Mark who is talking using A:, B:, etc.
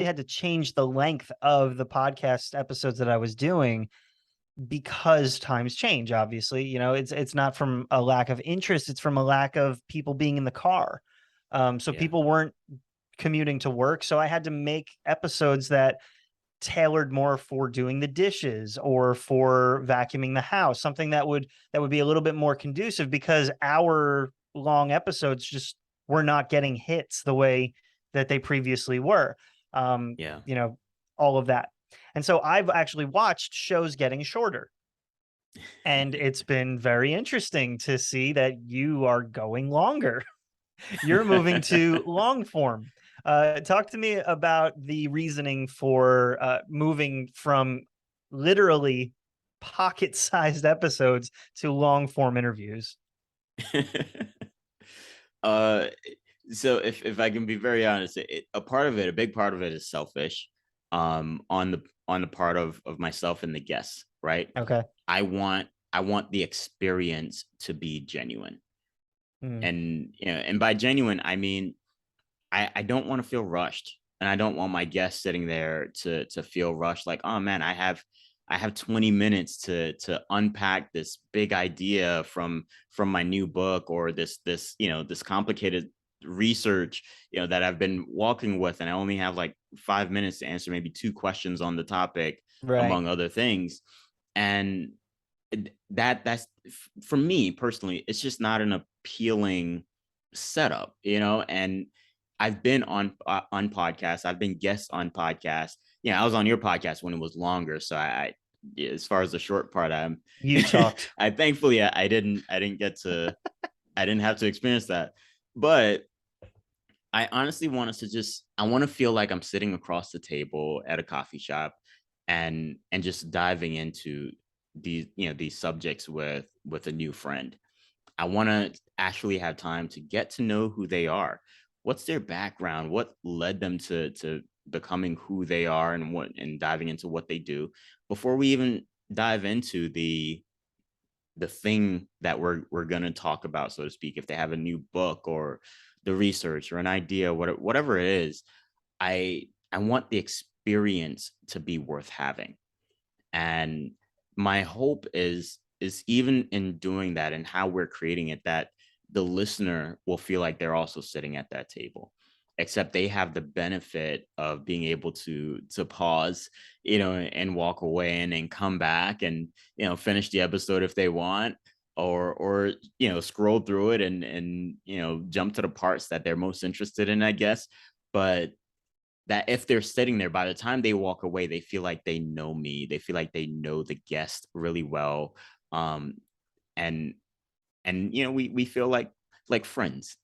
A: had to change the length of the podcast episodes that I was doing because times change, obviously. It's not from a lack of interest, it's from a lack of people being in the car. So
B: Yeah.
A: people weren't commuting to work, so I had to make episodes that tailored more for doing the dishes or for vacuuming the house, something that would be a little bit more conducive, because our long episodes just were not getting hits the way that they previously were. Um,
B: Yeah.
A: you know, all of that. And so I've actually watched shows getting shorter. And it's been very interesting to see that you are going longer. You're moving to long form. Talk to me about the reasoning for moving from literally pocket-sized episodes to long form interviews.
B: uh, so if I can be very honest, a part of it, a big part of it is selfish, on the part of myself and the guests, right?
A: Okay.
B: I want the experience to be genuine.
A: Mm,
B: And and by genuine, I mean I don't want to feel rushed, and I don't want my guests sitting there to feel rushed, like, oh man, I have 20 minutes to unpack this big idea from my new book, or this this complicated research that I've been walking with, and I only have like 5 minutes to answer maybe two questions on the topic,
A: right.
B: among other things. And that's for me personally, it's just not an appealing setup, and I've been on podcasts, I've been guests on podcasts. I was on your podcast when it was longer, so yeah, as far as the short part,
A: You talked.
B: I thankfully I didn't get to, I didn't have to experience that. But I honestly want us to just, I want to feel like I'm sitting across the table at a coffee shop, and just diving into these subjects with a new friend. I want to actually have time to get to know who they are. What's their background? What led them to becoming who they are, and diving into what they do, before we even dive into the thing that we're going to talk about, so to speak. If they have a new book, or the research, or an idea, whatever it is, I want the experience to be worth having. And my hope is even in doing that, and how we're creating it, that the listener will feel like they're also sitting at that table, except they have the benefit of being able to pause, and walk away, and then come back, and finish the episode if they want, or scroll through it, and jump to the parts that they're most interested in, I guess. But that if they're sitting there, by the time they walk away, they feel like they know me. They feel like they know the guest really well. Um, and we feel like friends.